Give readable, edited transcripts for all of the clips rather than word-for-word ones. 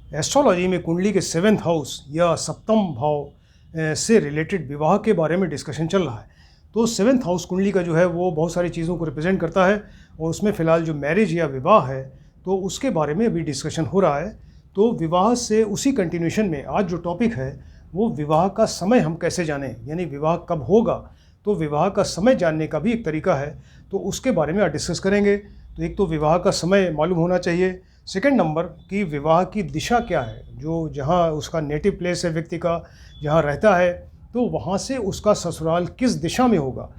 Astrology में कुंडली के 7th हाउस या सप्तम भाव से रिलेटेड विवाह के बारे में डिस्कशन चल रहा है। तो 7th हाउस कुंडली का जो है वो बहुत सारी चीज़ों को रिप्रेजेंट करता है और उसमें फ़िलहाल जो मैरिज या विवाह है तो उसके बारे में अभी डिस्कशन हो रहा है। तो विवाह से उसी कंटिन्यूशन में आज जो टॉपिक है वो विवाह का समय हम कैसे जानें, यानी विवाह कब होगा, तो विवाह का समय जानने का भी एक तरीका है, तो उसके बारे में आज डिस्कस करेंगे। तो एक तो विवाह का समय मालूम होना चाहिए, सेकंड नंबर कि विवाह की दिशा क्या है, जो जहाँ उसका नेटिव प्लेस है व्यक्ति का, जहाँ रहता है, तो वहाँ से उसका ससुराल किस दिशा में होगा,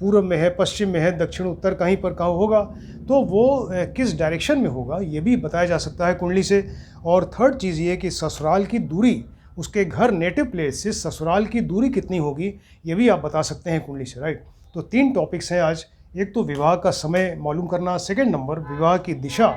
पूर्व में है, पश्चिम में है, दक्षिण उत्तर कहीं पर कहाँ होगा, तो वो किस डायरेक्शन में होगा ये भी बताया जा सकता है कुंडली से। और थर्ड चीज़ ये कि ससुराल की दूरी, उसके घर नेटिव प्लेस से ससुराल की दूरी कितनी होगी ये भी आप बता सकते हैं कुंडली से, राइट। तो 3 टॉपिक्स हैं आज, एक तो विवाह का समय मालूम करना, सेकंड नंबर विवाह की दिशा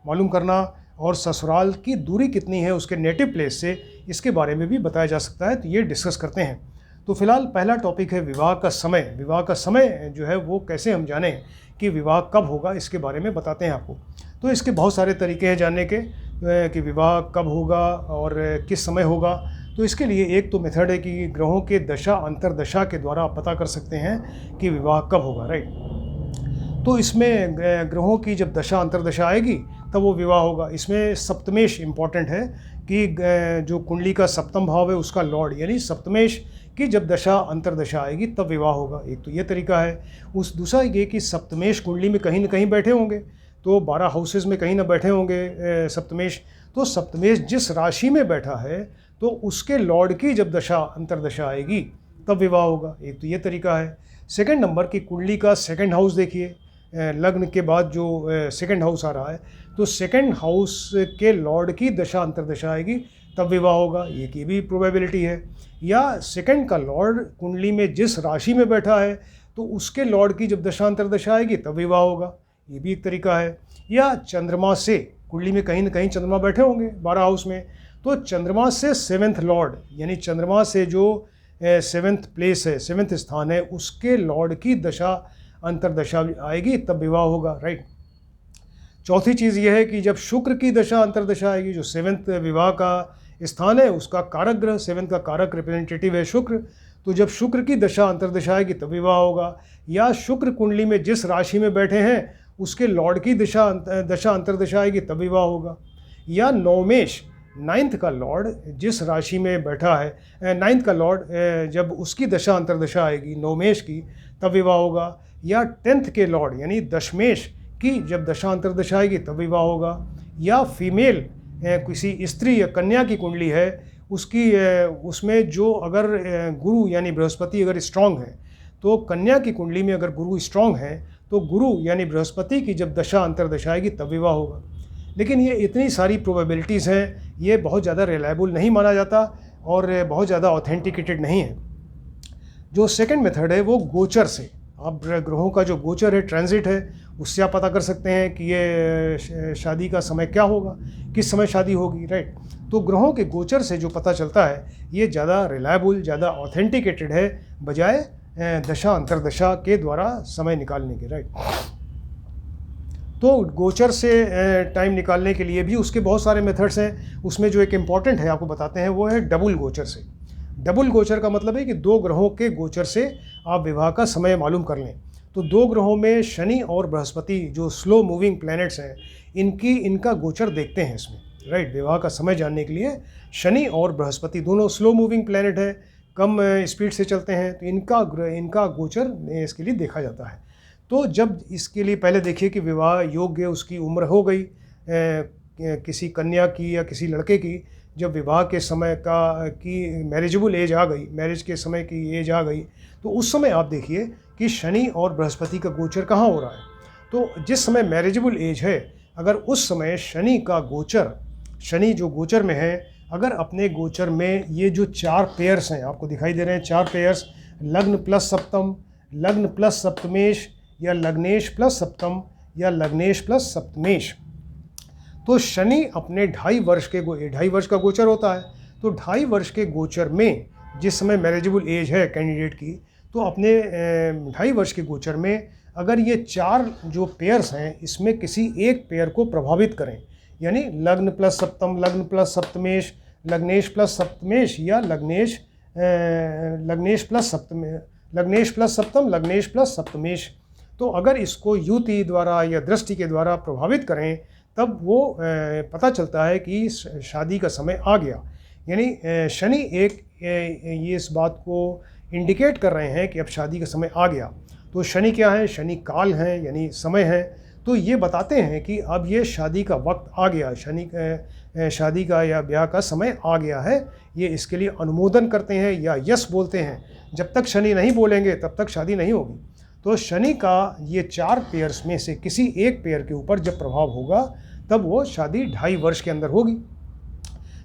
मालूम करना, और ससुराल की दूरी कितनी है उसके नेटिव प्लेस से, इसके बारे में भी बताया जा सकता है। तो ये डिस्कस करते हैं। तो फिलहाल पहला टॉपिक है विवाह का समय। विवाह का समय जो है वो कैसे हम जानें कि विवाह कब होगा, इसके बारे में बताते हैं आपको। तो इसके बहुत सारे तरीके हैं जानने के कि विवाह कब होगा और किस समय होगा। तो इसके लिए एक तो मेथड है कि ग्रहों के दशा अंतरदशा के द्वारा आप पता कर सकते हैं कि विवाह कब होगा, राइट। तो इसमें ग्रहों की जब दशा अंतरदशा आएगी तब वो विवाह होगा। इसमें सप्तमेश इम्पॉर्टेंट है कि जो कुंडली का सप्तम भाव है उसका लॉर्ड यानी सप्तमेश की जब दशा अंतरदशा आएगी तब विवाह होगा। एक तो ये तरीका है। उस दूसरा ये कि सप्तमेश कुंडली में कहीं ना कहीं बैठे होंगे, तो 12 हाउसेज में कहीं ना बैठे होंगे सप्तमेश। तो सप्तमेश जिस राशि में बैठा है तो उसके लॉर्ड की जब दशा अंतरदशा आएगी तब विवाह होगा। एक तो ये तरीका है। सेकंड नंबर की कुंडली का सेकंड हाउस देखिए, लग्न के बाद जो सेकंड हाउस आ रहा है, तो सेकंड हाउस के लॉर्ड की दशा अंतरदशा आएगी तब विवाह होगा, ये भी प्रोबेबिलिटी है। या सेकंड का लॉर्ड कुंडली में जिस राशि में बैठा है तो उसके लॉर्ड की जब दशा अंतरदशा आएगी तब विवाह होगा, ये भी एक तरीका है। या चंद्रमा से, कुंडली में कहीं ना कहीं चंद्रमा बैठे होंगे 12 हाउस में, तो चंद्रमा से 7th लॉर्ड यानी चंद्रमा से जो 7th प्लेस है, 7th स्थान है, उसके लॉर्ड की दशा अंतरदशा आएगी तब विवाह होगा, राइट। चौथी चीज़ यह है कि जब शुक्र की दशा अंतरदशा आएगी, जो 7th विवाह का स्थान है उसका कारक ग्रह, 7th का कारक रिप्रेजेंटेटिव है शुक्र, तो जब शुक्र की दशा अंतरदशा आएगी तब विवाह होगा। या शुक्र कुंडली में जिस राशि में बैठे हैं उसके लॉर्ड की दशा अंतरदशा आएगी तब विवाह होगा। या नवमेश, 9th का लॉर्ड जिस राशि में बैठा है, 9th का लॉर्ड जब उसकी दशा अंतरदशा आएगी नवमेश की तब विवाह होगा। या 10th के लॉर्ड यानी दशमेश की जब दशा अंतरदशा आएगी तब विवाह होगा। या फीमेल किसी स्त्री या कन्या की कुंडली है, उसकी उसमें जो अगर गुरु यानी बृहस्पति अगर स्ट्रांग है, तो कन्या की कुंडली में अगर गुरु स्ट्रांग है तो गुरु यानी बृहस्पति की जब दशा अंतरदशा आएगी तब विवाह होगा। लेकिन ये इतनी सारी प्रोबेबिलिटीज़ हैं, ये बहुत ज़्यादा रिलायबल नहीं माना जाता और बहुत ज़्यादा ऑथेंटिकेटेड नहीं है। जो सेकंड मेथड है वो गोचर से, आप ग्रहों का जो गोचर है, ट्रांजिट है, उससे आप पता कर सकते हैं कि ये शादी का समय क्या होगा, किस समय शादी होगी, राइट। तो ग्रहों के गोचर से जो पता चलता है ये ज़्यादा रिलायबल, ज़्यादा ऑथेंटिकेटेड है बजाय दशा अंतरदशा के द्वारा समय निकालने के, राइट। तो गोचर से टाइम निकालने के लिए भी उसके बहुत सारे मेथड्स हैं। उसमें जो एक इम्पॉर्टेंट है आपको बताते हैं वो है डबल गोचर से। डबल गोचर का मतलब है कि 2 ग्रहों के गोचर से आप विवाह का समय मालूम कर लें। तो 2 ग्रहों में शनि और बृहस्पति जो स्लो मूविंग प्लैनेट्स हैं, इनका गोचर देखते हैं इसमें, राइट। विवाह का समय जानने के लिए शनि और बृहस्पति दोनों स्लो मूविंग प्लैनेट है, कम स्पीड से चलते हैं, तो इनका गोचर इसके लिए देखा जाता है। तो जब इसके लिए पहले देखिए कि विवाह योग्य उसकी उम्र हो गई, किसी कन्या की या किसी लड़के की, जब विवाह के समय की मैरिजेबल एज आ गई, मैरिज के समय की एज आ गई, तो उस समय आप देखिए कि शनि और बृहस्पति का गोचर कहाँ हो रहा है। तो जिस समय मैरिजेबल एज है, अगर उस समय शनि का गोचर, शनि जो गोचर में है, अगर अपने गोचर में ये जो 4 पेयर्स हैं आपको दिखाई दे रहे हैं, 4 पेयर्स, लग्न प्लस सप्तम, लग्न प्लस सप्तमेश, या लग्नेश प्लस सप्तम, या लग्नेश प्लस सप्तमेश, तो शनि अपने 2.5 वर्ष का गोचर होता है। तो 2.5 वर्ष के गोचर में जिस समय मैरिजेबल एज है कैंडिडेट की, तो अपने 2.5 वर्ष के गोचर में अगर ये 4 जो पेयर्स हैं इसमें किसी एक पेयर को प्रभावित करें, यानी लग्न प्लस सप्तम, लग्न प्लस सप्तमेश, लग्नेश प्लस सप्तमेश या लग्नेश प्लस सप्तम, लग्नेश प्लस सप्तमेश। तो अगर इसको युति द्वारा या दृष्टि के द्वारा प्रभावित करें तब वो पता चलता है कि शादी का समय आ गया। यानी शनि ये इस बात को इंडिकेट कर रहे हैं कि अब शादी का समय आ गया। तो शनि क्या है? शनि काल है, यानी समय है। तो ये बताते हैं कि अब ये शादी का वक्त आ गया, शादी का या ब्याह का समय आ गया है। ये इसके लिए अनुमोदन करते हैं या यस बोलते हैं। जब तक शनि नहीं बोलेंगे तब तक शादी नहीं होगी। तो शनि का ये 4 पेयर्स में से किसी एक पेयर के ऊपर जब प्रभाव होगा तब वो शादी 2.5 वर्ष के अंदर होगी।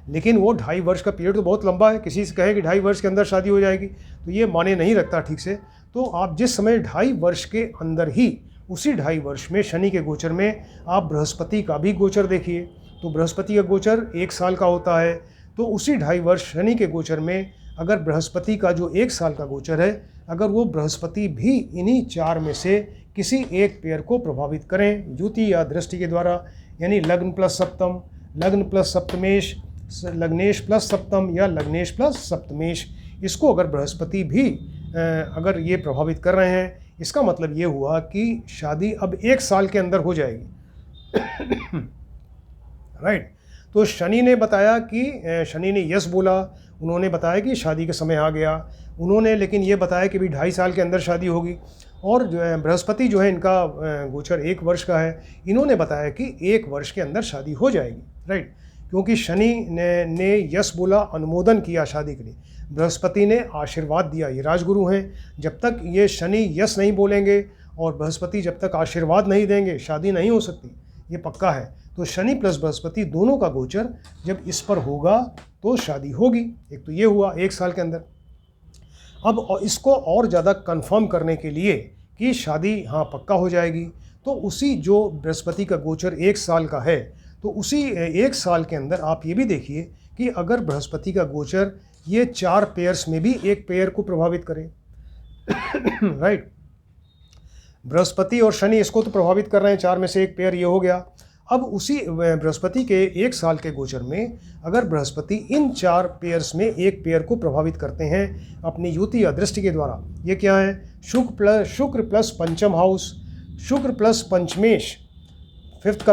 लेकिन वो 2.5 वर्ष का पीरियड तो बहुत लंबा है। किसी से कहे कि 2.5 वर्ष के अंदर शादी हो जाएगी तो ये माने नहीं रखता ठीक से। तो आप जिस समय 2.5 वर्ष के अंदर ही उसी 2.5 वर्ष में शनि के गोचर में आप बृहस्पति का भी गोचर देखिए। तो बृहस्पति का गोचर 1 साल का होता है। तो उसी 2.5 वर्ष शनि के गोचर में अगर बृहस्पति का जो 1 साल का गोचर है, अगर वो बृहस्पति भी इन्हीं 4 में से किसी एक पेयर को प्रभावित करें युति या दृष्टि के द्वारा, यानी लग्न प्लस सप्तम, लग्न प्लस सप्तमेश, लग्नेश प्लस सप्तम या लग्नेश प्लस सप्तमेश, इसको अगर बृहस्पति भी अगर ये प्रभावित कर रहे हैं, इसका मतलब ये हुआ कि शादी अब 1 साल के अंदर हो जाएगी। राइट। तो शनि ने बताया कि शनि ने यस बोला, उन्होंने बताया कि शादी का समय आ गया। उन्होंने लेकिन ये बताया कि भी 2.5 साल के अंदर शादी होगी। और जो है बृहस्पति जो है इनका गोचर 1 वर्ष का है, इन्होंने बताया कि 1 वर्ष के अंदर शादी हो जाएगी। राइट। क्योंकि शनि ने यस बोला, अनुमोदन किया शादी के लिए, बृहस्पति ने आशीर्वाद दिया। ये राजगुरु हैं। जब तक ये शनि यस नहीं बोलेंगे और बृहस्पति जब तक आशीर्वाद नहीं देंगे शादी नहीं हो सकती, ये पक्का है। तो शनि प्लस बृहस्पति दोनों का गोचर जब इस पर होगा तो शादी होगी। एक तो ये हुआ 1 साल के अंदर। अब इसको और ज़्यादा कंफर्म करने के लिए कि शादी हाँ पक्का हो जाएगी, तो उसी जो बृहस्पति का गोचर 1 साल का है, तो उसी 1 साल के अंदर आप ये भी देखिए कि अगर बृहस्पति का गोचर ये 4 पेयर्स में भी एक पेयर को प्रभावित करे। राइट। बृहस्पति और शनि इसको तो प्रभावित कर रहे हैं, 4 में से एक पेयर ये हो गया। अब उसी बृहस्पति के 1 साल के गोचर में अगर बृहस्पति इन 4 पेयर्स में एक पेयर को प्रभावित करते हैं अपनी युति या दृष्टि के द्वारा, ये क्या है? शुक्र प्लस पंचम हाउस, शुक्र प्लस पंचमेश, फिफ्थ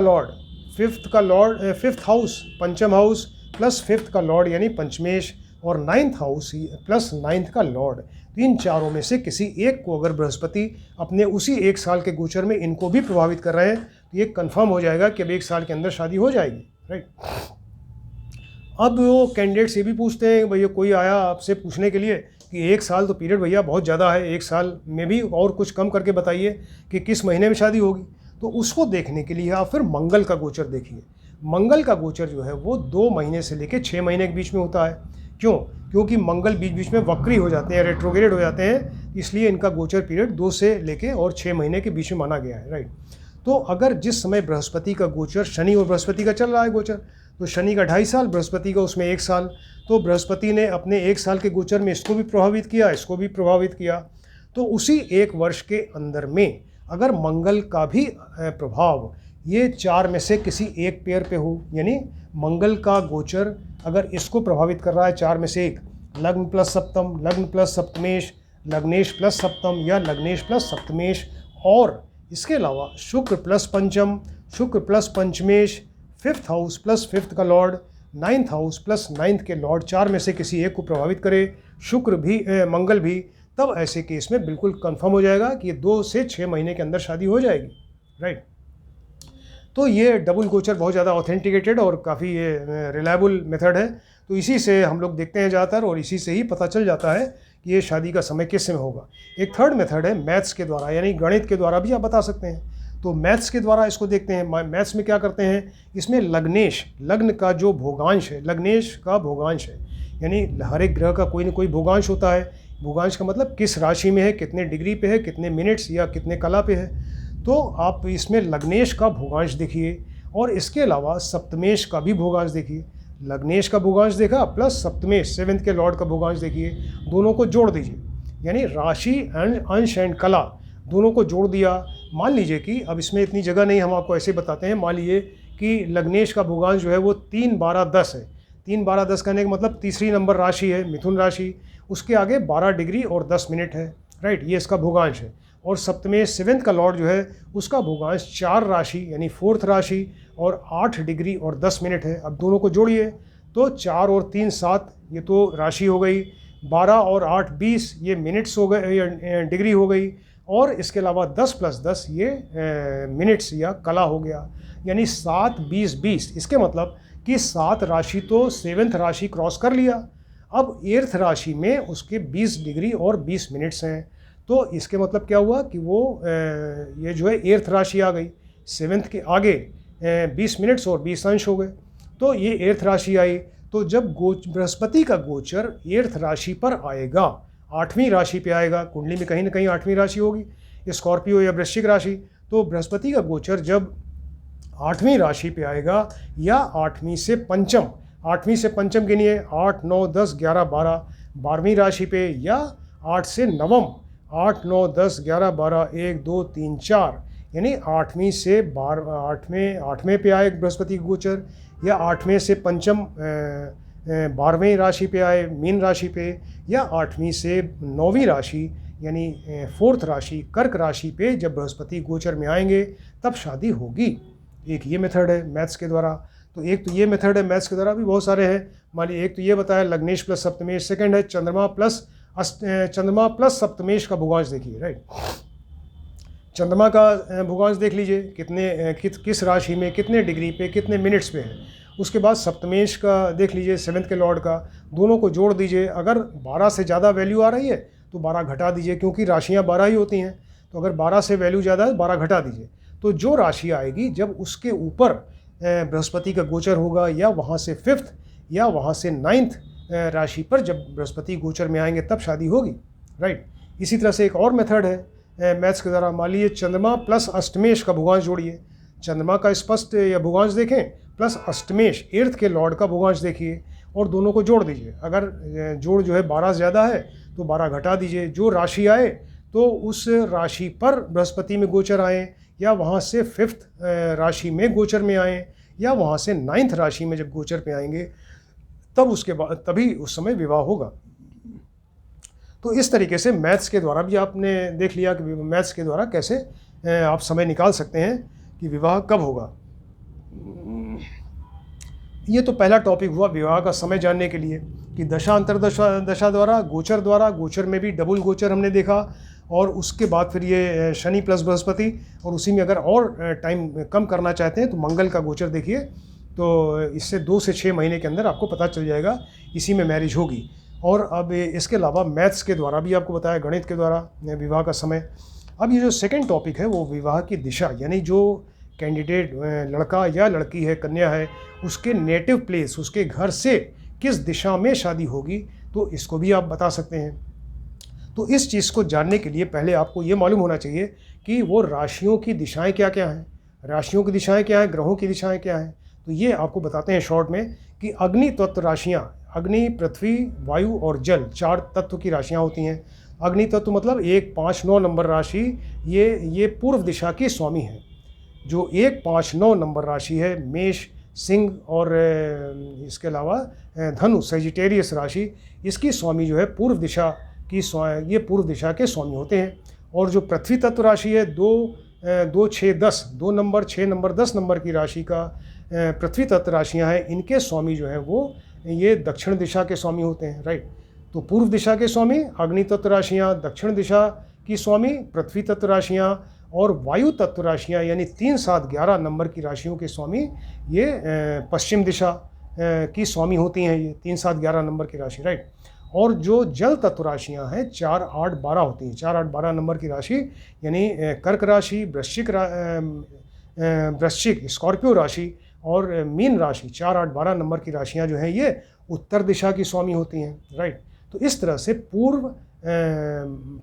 हाउस पंचम हाउस प्लस फिफ्थ का लॉर्ड यानी पंचमेश, और 9th हाउस प्लस 9th का लॉर्ड। तो इन चारों में से किसी एक को अगर बृहस्पति अपने उसी 1 साल के गोचर में इनको भी प्रभावित कर रहे हैं तो ये कंफर्म हो जाएगा कि अब 1 साल के अंदर शादी हो जाएगी। राइट। अब वो कैंडिडेट्स ये भी पूछते हैं, भैया कोई आया आपसे पूछने के लिए कि 1 साल तो पीरियड भैया बहुत ज़्यादा है, 1 साल में भी और कुछ कम करके बताइए कि किस महीने में शादी होगी। तो उसको देखने के लिए आप फिर मंगल का गोचर देखिए। मंगल का गोचर जो है वो 2 महीने से लेकर 6 महीने के बीच में होता है। क्यों? क्योंकि मंगल बीच बीच में वक्री हो जाते हैं, रेट्रोग्रेड हो जाते हैं, इसलिए इनका गोचर पीरियड 2 से लेके और 6 महीने के बीच में माना गया है। राइट। तो अगर जिस समय बृहस्पति का गोचर, शनि और बृहस्पति का चल रहा है गोचर, तो शनि का 2.5 साल, बृहस्पति का उसमें 1 साल, तो बृहस्पति ने अपने 1 साल के गोचर में इसको भी प्रभावित किया, इसको भी प्रभावित किया। तो उसी 1 वर्ष के अंदर में अगर मंगल का भी प्रभाव ये 4 में से किसी एक पेयर पे हो, यानी मंगल का गोचर अगर इसको प्रभावित कर रहा है 4 में से एक, लग्न प्लस सप्तम, लग्न प्लस सप्तमेश, लग्नेश प्लस सप्तम या लग्नेश प्लस सप्तमेश, और इसके अलावा शुक्र प्लस पंचम, शुक्र plus पंचमेश, 5th house plus 5th का Lord, 9th house plus 9th के लॉर्ड, 4 में से किसी एक को प्रभावित करे, शुक्र भी मंगल भी, तब ऐसे केस में बिल्कुल कंफर्म हो जाएगा कि ये 2 से 6 महीने के अंदर शादी हो जाएगी। राइट। तो ये डबल गोचर बहुत ज़्यादा ऑथेंटिकेटेड और काफ़ी रिलायबल मेथड है। तो इसी से हम लोग देखते हैं ज़्यादातर, और इसी से ही पता चल जाता है कि ये शादी का समय किस समय होगा। एक थर्ड मेथड है मैथ्स के द्वारा, यानी गणित के द्वारा भी आप बता सकते हैं। तो मैथ्स के द्वारा इसको देखते हैं। मैथ्स में क्या करते हैं, इसमें लग्नेश, लग्न का जो भोगांश है, लग्नेश का भोगांश है, यानी हर एक ग्रह का कोई ना कोई भोगांश होता है। भोगांश का मतलब किस राशि में है, कितने डिग्री पे है, कितने मिनट्स या कितने कला पे है। तो आप इसमें लग्नेश का भोगांश देखिए, और इसके अलावा सप्तमेश का भी भोगांश देखिए। लग्नेश का भोगांश देखा प्लस सप्तमेश 7th के लॉर्ड का भोगांश देखिए, दोनों को जोड़ दीजिए, यानी राशि अंश एंड कला दोनों को जोड़ दिया। मान लीजिए कि अब इसमें इतनी जगह नहीं, हम आपको ऐसे बताते हैं। मान लीजिए कि लग्नेश का भूगोल जो है वो 3, 12, 10 है। 3, 12, 10 कहने का मतलब तीसरी नंबर राशि है मिथुन राशि, उसके आगे 12 डिग्री और 10 मिनट है, राइट, ये इसका भूगोल है। और सप्तमेश 7th का लॉर्ड जो है उसका भूगोल 4 राशि यानी 4th राशि और 8 डिग्री और 10 मिनट है। अब दोनों को जोड़िए तो 4 और 3 7, ये तो राशि हो गई, 12 और 8 20, ये मिनट्स हो गए, डिग्री हो गई, और इसके अलावा 10 + 10 ये मिनट्स या कला हो गया, यानी 7, 20, 20। इसके मतलब कि 7 राशि तो 7th राशि क्रॉस कर लिया, अब 8th राशि में उसके 20 डिग्री और 20 मिनट्स हैं। तो इसके मतलब क्या हुआ कि वो ये जो है 8th राशि आ गई, 7th के आगे 20 मिनट्स और 20 अंश हो गए, तो ये 8th राशि आई। तो जब बृहस्पति का गोचर 8th राशि पर आएगा, 8वीं राशि पे आएगा, कुंडली में कहीं ना कहीं 8वीं राशि होगी, स्कॉर्पियो या वृश्चिक राशि, तो बृहस्पति का गोचर जब 8वीं राशि पे आएगा या 8वीं से पंचम, 8वीं से पंचम गिनिए 8, 9, 10, 11, 12, 12वीं राशि पे, या 8 से नवम, 8, 9, 10, 11, 12, 1, 2, 3, 4, यानी 8वीं से 8वें पे आए बृहस्पति गोचर, या 8वें से पंचम 12वें राशि पे आए मीन राशि पे, या 8वीं से 9वीं राशि यानी 4th राशि कर्क राशि पे जब बृहस्पति गोचर में आएंगे तब शादी होगी। एक ये मेथड है मैथ्स के द्वारा। तो एक तो ये मेथड है मैथ्स के द्वारा, भी बहुत सारे हैं। मान लीजिए एक तो ये बताया लग्नेश प्लस सप्तमेश, सेकंड है चंद्रमा प्लस सप्तमेश का भूगोल देखिए, राइट। चंद्रमा का भूगोल देख लीजिए किस राशि में कितने डिग्री पे कितने मिनट्स पे है। उसके बाद सप्तमेश का देख लीजिए 7th के लॉर्ड का, दोनों को जोड़ दीजिए। अगर 12 से ज़्यादा वैल्यू आ रही है तो 12 घटा दीजिए, क्योंकि राशियाँ 12 ही होती हैं। तो अगर 12 से वैल्यू ज़्यादा है 12 घटा दीजिए। तो जो राशि आएगी जब उसके ऊपर बृहस्पति का गोचर होगा, या वहाँ से 5th या वहाँ से 9th राशि पर जब बृहस्पति गोचर में आएंगे तब शादी होगी, राइट। इसी तरह से एक और मेथड है मैथ्स के द्वारा। मान लीजिए चंद्रमा प्लस अष्टमेश का भूगोल जोड़िए, चंद्रमा का स्पष्ट या भूगोल देखें प्लस अष्टमेश 8th के लॉर्ड का भूगोल देखिए और दोनों को जोड़ दीजिए। अगर जोड़ जो है 12 ज़्यादा है तो 12 घटा दीजिए। जो राशि आए तो उस राशि पर बृहस्पति में गोचर आए, या वहाँ से 5th राशि में गोचर में आए, या वहाँ से 9th राशि में जब गोचर पे आएंगे तब उसके बाद तभी उस समय विवाह होगा। तो इस तरीके से मैथ्स के द्वारा भी आपने देख लिया कि मैथ्स के द्वारा कैसे आप समय निकाल सकते हैं कि विवाह कब होगा। ये तो पहला टॉपिक हुआ विवाह का समय जानने के लिए कि दशा अंतर्दशा द्वारा, गोचर में भी डबल गोचर हमने देखा, और उसके बाद फिर ये शनि प्लस बृहस्पति, और उसी में अगर और टाइम कम करना चाहते हैं तो मंगल का गोचर देखिए। तो इससे 2 से 6 महीने के अंदर आपको पता चल जाएगा, इसी में मैरिज होगी। और अब इसके अलावा मैथ्स के द्वारा भी आपको बताया, गणित के द्वारा विवाह का समय। अब ये जो सेकंड टॉपिक है वो विवाह की दिशा, यानी जो कैंडिडेट लड़का या लड़की है, कन्या है, उसके नेटिव प्लेस, उसके घर से किस दिशा में शादी होगी, तो इसको भी आप बता सकते हैं। तो इस चीज़ को जानने के लिए पहले आपको ये मालूम होना चाहिए कि वो राशियों की दिशाएं क्या क्या हैं, राशियों की दिशाएं क्या हैं, ग्रहों की दिशाएं क्या हैं। तो ये आपको बताते हैं शॉर्ट में कि अग्नि तत्व राशियाँ, अग्नि, पृथ्वी, वायु और जल, 4 तत्व की राशियाँ होती हैं। अग्नि तत्व मतलब 1, 5, 9 नंबर राशि, ये पूर्व दिशा की स्वामी है। जो 1, 5, 9 नंबर राशि है, मेष, सिंह और इसके अलावा धनु, सेजिटेरियस राशि, इसकी स्वामी जो है पूर्व दिशा की, ये पूर्व दिशा के स्वामी होते हैं। और जो पृथ्वी तत्व राशि है 2, 6, 10, 2 नंबर, 6 नंबर, 10 नंबर की राशि का पृथ्वी तत्व राशियाँ हैं, इनके स्वामी जो हैं वो ये दक्षिण दिशा के स्वामी होते हैं, राइट। तो पूर्व दिशा के स्वामी अग्नि तत्व राशियाँ, दक्षिण दिशा की स्वामी पृथ्वी तत्व राशियाँ, और वायु तत्व राशियाँ यानी 3, 7, 11 नंबर की राशियों के स्वामी ये पश्चिम दिशा की स्वामी होती हैं, ये 3, 7, 11 नंबर की राशि, राइट। और जो जल तत्व राशियाँ हैं 4, 8, 12 होती हैं, 4, 8, 12 नंबर की राशि यानी कर्क राशि, वृश्चिक, स्कॉर्पियो राशि और मीन राशि, 4, 8, 12 नंबर की राशियाँ जो हैं ये उत्तर दिशा की स्वामी होती हैं, राइट। तो इस तरह से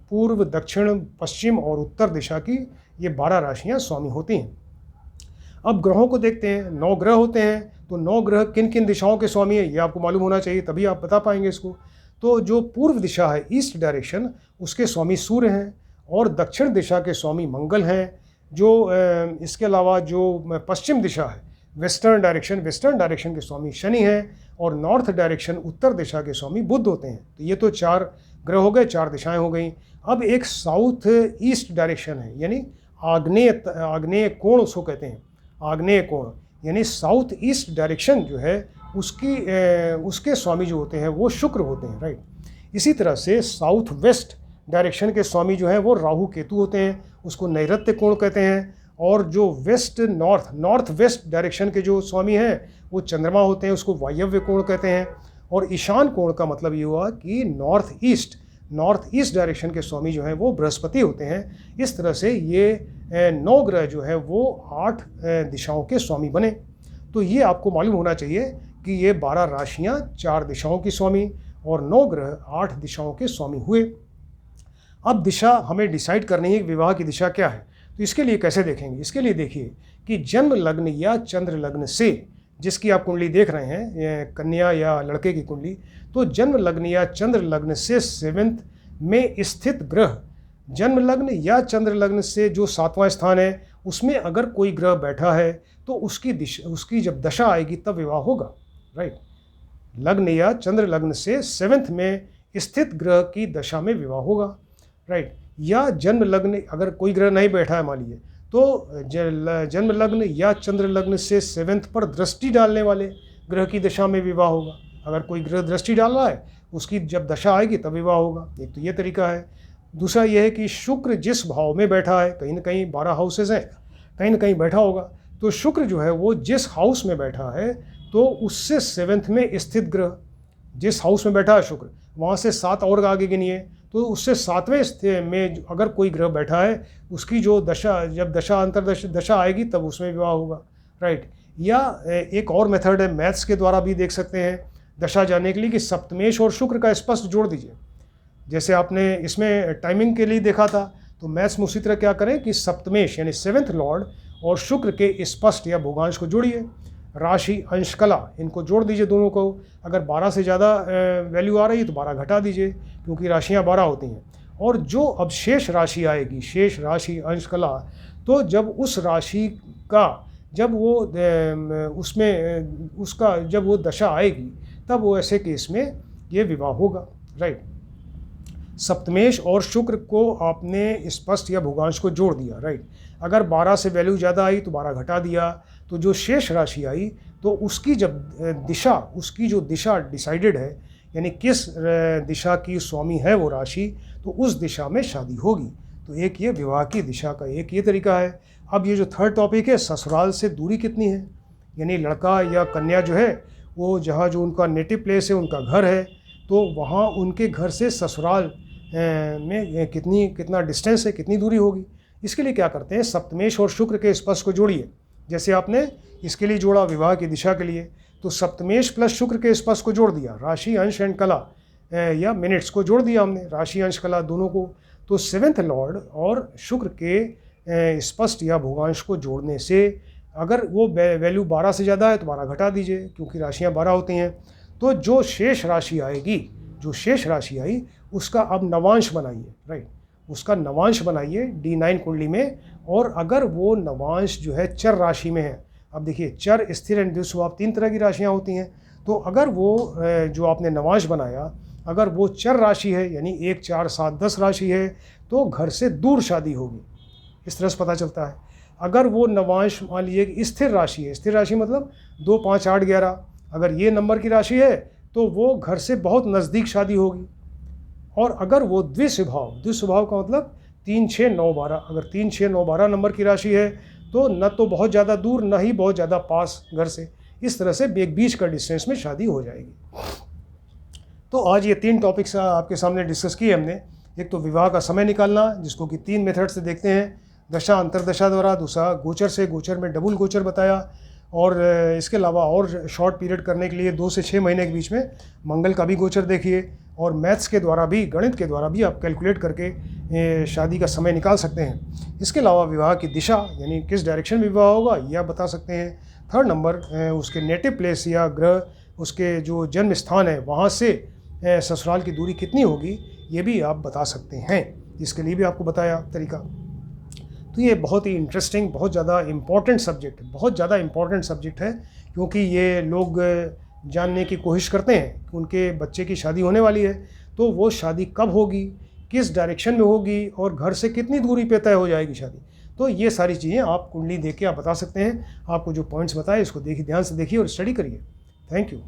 पूर्व, दक्षिण, पश्चिम और उत्तर दिशा की ये 12 राशियाँ स्वामी होती हैं। अब ग्रहों को देखते हैं, 9 ग्रह होते हैं। तो 9 ग्रह किन किन दिशाओं के स्वामी है ये आपको मालूम होना चाहिए, तभी आप बता पाएंगे इसको। तो जो पूर्व दिशा है, ईस्ट डायरेक्शन, उसके स्वामी सूर्य हैं, और दक्षिण दिशा के स्वामी मंगल हैं। जो इसके अलावा जो पश्चिम दिशा है, वेस्टर्न डायरेक्शन के स्वामी शनि हैं और नॉर्थ डायरेक्शन उत्तर दिशा के स्वामी बुध होते हैं। तो ये तो 4 ग्रह हो गए, 4 दिशाएं हो गई। अब एक साउथ ईस्ट डायरेक्शन है, यानी आग्नेय कोण उसको कहते हैं, आग्नेय कोण, यानी साउथ ईस्ट डायरेक्शन जो है उसके स्वामी जो होते हैं वो शुक्र होते हैं, राइट। इसी तरह से साउथ वेस्ट डायरेक्शन के स्वामी जो हैं वो राहु केतु होते हैं, उसको नैऋत्य कोण कहते हैं। और जो नॉर्थ वेस्ट डायरेक्शन के जो स्वामी हैं वो चंद्रमा होते हैं, उसको वायव्य कोण कहते हैं। और ईशान कोण का मतलब ये हुआ कि नॉर्थ ईस्ट डायरेक्शन के स्वामी जो हैं वो बृहस्पति होते हैं। इस तरह से ये 9 ग्रह जो है वो 8 दिशाओं के स्वामी बने। तो ये आपको मालूम होना चाहिए कि ये 12 राशियाँ 4 दिशाओं की स्वामी और 9 ग्रह 8 दिशाओं के स्वामी हुए। अब दिशा हमें डिसाइड करनी है कि विवाह की दिशा क्या है। तो इसके लिए कैसे देखेंगे? इसके लिए देखिए कि जन्म लग्न या चंद्र लग्न से, जिसकी आप कुंडली देख रहे हैं, कन्या या लड़के की कुंडली, तो जन्म लग्न या चंद्र लग्न से 7वें में स्थित ग्रह, जन्म लग्न या चंद्र लग्न से जो 7वां स्थान है उसमें अगर कोई ग्रह बैठा है तो उसकी जब दशा आएगी तब विवाह होगा, राइट। लग्न या चंद्र लग्न से 7वें में स्थित ग्रह की दशा में विवाह होगा, राइट। या जन्म लग्न अगर कोई ग्रह नहीं बैठा है मान लीजिए, तो जन्म लग्न या चंद्र लग्न से 7वें पर दृष्टि डालने वाले ग्रह की दशा में विवाह होगा। अगर कोई ग्रह दृष्टि डाल रहा है उसकी जब दशा आएगी तब विवाह होगा। एक तो ये तरीका है। दूसरा ये है कि शुक्र जिस भाव में बैठा है, कहीं ना कहीं 12 हाउसेज हैं, कहीं ना कहीं बैठा होगा, तो शुक्र जो है वो जिस हाउस में बैठा है तो उससे 7वें में स्थित ग्रह, जिस हाउस में बैठा है शुक्र, वहाँ से 7 और आगे गिनिए, तो उससे 7वें में अगर कोई ग्रह बैठा है उसकी जो दशा, जब दशा आएगी तब उसमें विवाह होगा, राइट। या एक और मेथड है, मैथ्स के द्वारा भी देख सकते हैं दशा जानने के लिए, कि सप्तमेश और शुक्र का स्पष्ट जोड़ दीजिए। जैसे आपने इसमें टाइमिंग के लिए देखा था, तो मैथ्स में उसी तरह क्या करें कि सप्तमेश यानी 7वें लॉर्ड और शुक्र के स्पष्ट या भोगांश को जोड़िए। राशि, अंश, कला, इनको जोड़ दीजिए दोनों को। अगर 12 से ज़्यादा वैल्यू आ रही है तो 12 घटा दीजिए, क्योंकि राशियाँ 12 होती हैं। और जो अब शेष राशि आएगी, शेष राशि, अंश, कला, तो जब उस राशि का जब वो उसका जब वो दशा आएगी तब वो ऐसे केस में ये विवाह होगा, राइट। सप्तमेश और शुक्र को आपने स्पष्ट या भोगांश को जोड़ दिया, राइट। अगर 12 से वैल्यू ज़्यादा आई तो 12 घटा दिया, तो जो शेष राशि आई तो उसकी जब दिशा, उसकी जो दिशा डिसाइडेड है, यानी किस दिशा की स्वामी है वो राशि, तो उस दिशा में शादी होगी। तो एक ये विवाह की दिशा का एक ये तरीका है। अब ये जो थर्ड टॉपिक है, ससुराल से दूरी कितनी है, यानी लड़का या कन्या जो है वो जहाँ जो उनका नेटिव प्लेस है, उनका घर है, तो वहाँ उनके घर से ससुराल में कितना डिस्टेंस है, कितनी दूरी होगी। इसके लिए क्या करते हैं, सप्तमेश और शुक्र के स्पर्श को जोड़िए। जैसे आपने इसके लिए जोड़ा विवाह की दिशा के लिए, तो सप्तमेश प्लस शुक्र के स्पर्श को जोड़ दिया, राशि, अंश एंड कला या मिनट्स को जोड़ दिया हमने, राशि, अंश, कला दोनों को। तो 7वें लॉर्ड और शुक्र के स्पष्ट या भोगांश को जोड़ने से अगर वो वैल्यू 12 से ज़्यादा है तो 12 घटा दीजिए, क्योंकि राशियाँ 12 होती हैं। तो जो शेष राशि आएगी, जो शेष राशि आई उसका अब नवांश बनाइए, राइट। उसका नवांश बनाइए D9 कुंडली में। और अगर वो नवांश जो है चर राशि में है, अब देखिए चर, स्थिर एंड द्विस्वभाव 3 तरह की राशियाँ होती हैं, तो अगर वो जो आपने नवांश बनाया अगर वो चर राशि है, यानी 1, 4, 7, 10 राशि है, तो घर से दूर शादी होगी, इस तरह से पता चलता है। अगर वो नवांश मान लीजिए कि स्थिर राशि है, स्थिर राशि मतलब 2, 5, 8, 11, अगर ये नंबर की राशि है तो वो घर से बहुत नज़दीक शादी होगी। और अगर वो द्विस्वभाव का मतलब 3, 6, 9, 12, अगर 3, 6, 9, 12 नंबर की राशि है तो न तो बहुत ज़्यादा दूर, न ही बहुत ज़्यादा पास घर से, इस तरह से बीच का डिस्टेंस में शादी हो जाएगी। तो आज ये 3 टॉपिक्स आपके सामने डिस्कस किए हमने। एक तो विवाह का समय निकालना, जिसको कि 3 मेथड से देखते हैं, दशा, अंतरदशा द्वारा, दूसरा गोचर से, गोचर में डबल गोचर बताया, और इसके अलावा और शॉर्ट पीरियड करने के लिए 2 से 6 महीने के बीच में मंगल का भी गोचर देखिए। और मैथ्स के द्वारा भी, गणित के द्वारा भी आप कैलकुलेट करके शादी का समय निकाल सकते हैं। इसके अलावा विवाह की दिशा, यानी किस डायरेक्शन में विवाह होगा, यह आप बता सकते हैं। थर्ड नंबर, उसके नेटिव प्लेस या ग्रह, उसके जो जन्म स्थान है वहाँ से ससुराल की दूरी कितनी होगी, ये भी आप बता सकते हैं। इसके लिए भी आपको बताया तरीका। तो ये बहुत ही इंटरेस्टिंग, बहुत ज़्यादा इम्पॉर्टेंट सब्जेक्ट है, बहुत ज़्यादा इम्पॉर्टेंट सब्जेक्ट है, क्योंकि ये लोग जानने की कोशिश करते हैं कि उनके बच्चे की शादी होने वाली है, तो वो शादी कब होगी, किस डायरेक्शन में होगी और घर से कितनी दूरी पे तय हो जाएगी शादी। तो ये सारी चीज़ें आप कुंडली देख के आप बता सकते हैं। आपको जो पॉइंट्स बताए इसको देखिए, ध्यान से देखिए और स्टडी करिए। Thank you.